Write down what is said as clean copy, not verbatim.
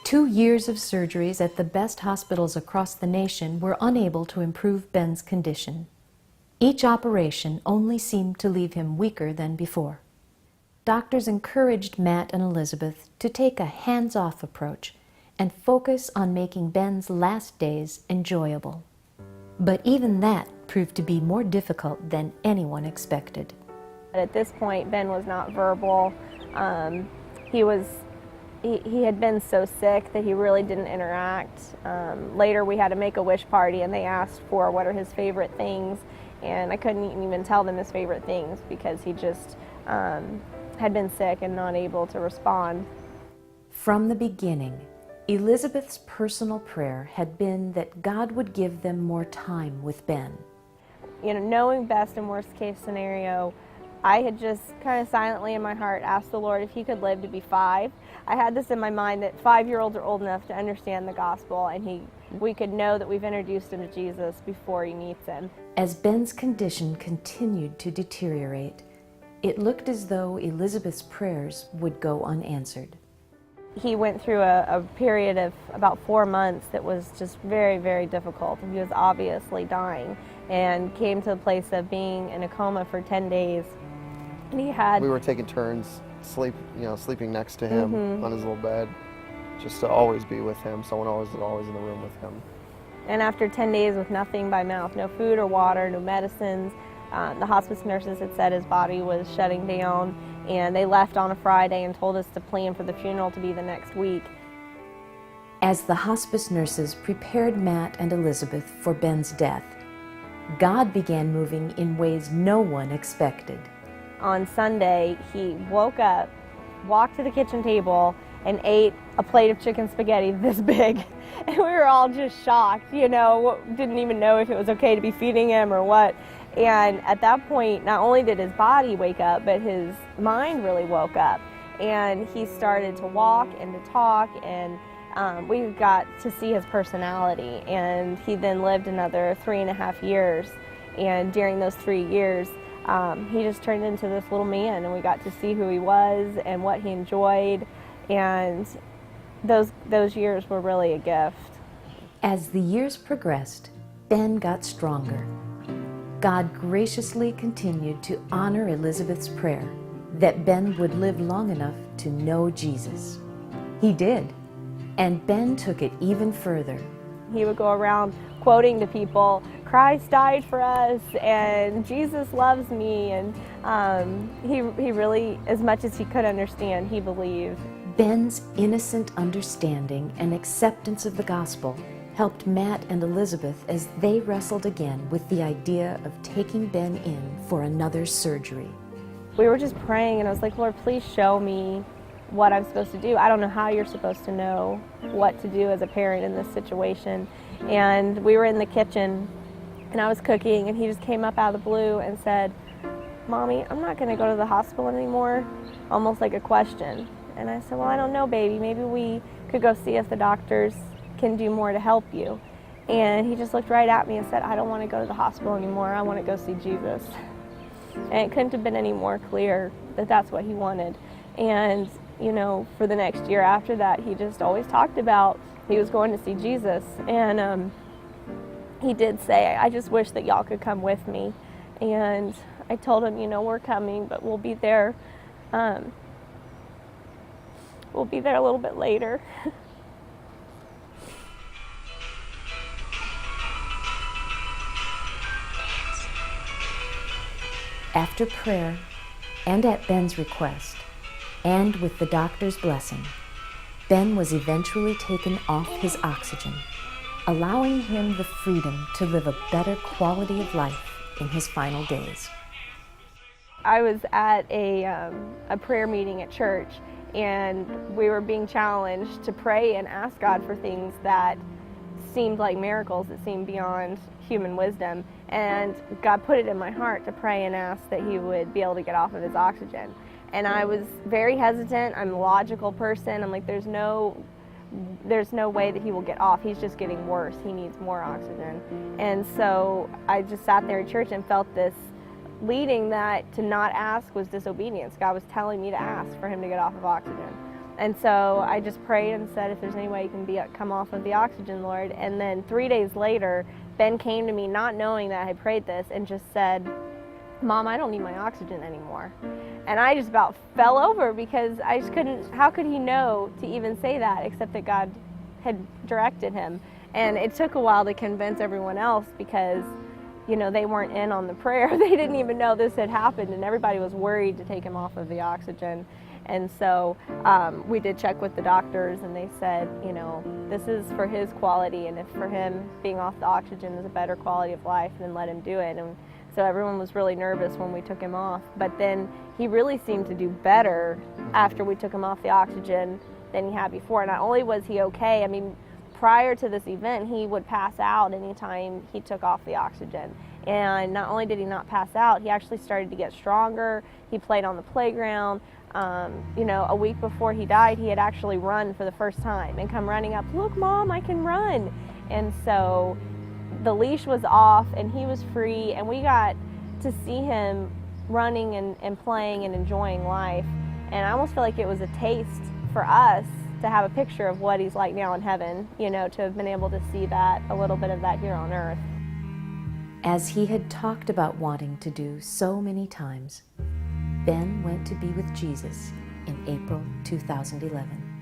2 years of surgeries at the best hospitals across the nation were unable to improve Ben's condition. Each operation only seemed to leave him weaker than before. Doctors encouraged Matt and Elizabeth to take a hands-off approach and focus on making Ben's last days enjoyable. But even that proved to be more difficult than anyone expected. At this point, Ben was not verbal. He had been so sick that he really didn't interact. Later we had a Make-A-Wish party and they asked for what are his favorite things, and I couldn't even tell them his favorite things because he just had been sick and not able to respond. From the beginning, Elizabeth's personal prayer had been that God would give them more time with Ben. You know, knowing best and worst case scenario, I had just kind of silently in my heart asked the Lord if he could live to be 5. I had this in my mind that 5-year-olds are old enough to understand the gospel, and we could know that we've introduced him to Jesus before he meets him. As Ben's condition continued to deteriorate, it looked as though Elizabeth's prayers would go unanswered. He went through a period of about 4 months that was just very, very difficult. He was obviously dying and came to the place of being in a coma for 10 days. And we were taking turns sleeping next to him on his little bed, just to always be with him. Someone was always in the room with him. And after 10 days with nothing by mouth, no food or water, no medicines, the hospice nurses had said his body was shutting down, and they left on a Friday and told us to plan for the funeral to be the next week. As the hospice nurses prepared Matt and Elizabeth for Ben's death, God began moving in ways no one expected. On Sunday, he woke up, walked to the kitchen table, and ate a plate of chicken spaghetti this big. And we were all just shocked, didn't even know if it was okay to be feeding him or what. And at that point, not only did his body wake up, but his mind really woke up. And he started to walk and to talk, and we got to see his personality. And he then lived another 3.5 years. And during those 3 years, he just turned into this little man, and we got to see who he was and what he enjoyed. And those years were really a gift. As the years progressed, Ben got stronger. God graciously continued to honor Elizabeth's prayer that Ben would live long enough to know Jesus. He did, and Ben took it even further. He would go around quoting to people, "Christ died for us," and "Jesus loves me," and he really, as much as he could understand, he believed. Ben's innocent understanding and acceptance of the gospel helped Matt and Elizabeth as they wrestled again with the idea of taking Ben in for another surgery. We were just praying, and I was like, "Lord, please show me what I'm supposed to do. I don't know how you're supposed to know what to do as a parent in this situation." And we were in the kitchen, and I was cooking, and he just came up out of the blue and said, "Mommy, I'm not going to go to the hospital anymore," almost like a question. And I said, "Well, I don't know, baby. Maybe we could go see if the doctors can do more to help you." And he just looked right at me and said, "I don't want to go to the hospital anymore. I want to go see Jesus." And it couldn't have been any more clear that that's what he wanted. And, for the next year after that, he just always talked about he was going to see Jesus. And he did say, "I just wish that y'all could come with me." And I told him, "We're coming, but we'll be there. We'll be there a little bit later." After prayer, and at Ben's request, and with the doctor's blessing, Ben was eventually taken off his oxygen, allowing him the freedom to live a better quality of life in his final days. I was at a prayer meeting at church, and we were being challenged to pray and ask God for things that seemed like miracles, that seemed beyond human wisdom. And God put it in my heart to pray and ask that he would be able to get off of his oxygen. And I was very hesitant. I'm a logical person. I'm like, there's no way that he will get off. He's just getting worse. He needs more oxygen. And so I just sat there at church and felt this leading that to not ask was disobedience. God was telling me to ask for him to get off of oxygen. And so I just prayed and said, if there's any way you can come off of the oxygen, Lord. And then 3 days later, Ben came to me not knowing that I had prayed this and just said, Mom, I don't need my oxygen anymore. And I just about fell over because I just couldn't, how could he know to even say that except that God had directed him? And it took a while to convince everyone else because, you know, they weren't in on the prayer. They didn't even know this had happened, and everybody was worried to take him off of the oxygen. And so we did check with the doctors, and they said, you know, this is for his quality, and if for him being off the oxygen is a better quality of life, then let him do it. And so everyone was really nervous when we took him off. But then he really seemed to do better after we took him off the oxygen than he had before. Not only was he okay, I mean, prior to this event, he would pass out anytime he took off the oxygen. And not only did he not pass out, he actually started to get stronger. He played on the playground. You know, a week before he died, he had actually run for the first time and come running up, look, Mom, I can run. And so the leash was off and he was free, and we got to see him running and playing and enjoying life. And I almost feel like it was a taste for us to have a picture of what he's like now in heaven, you know, to have been able to see that, a little bit of that here on earth. As he had talked about wanting to do so many times, Ben went to be with Jesus in April 2011.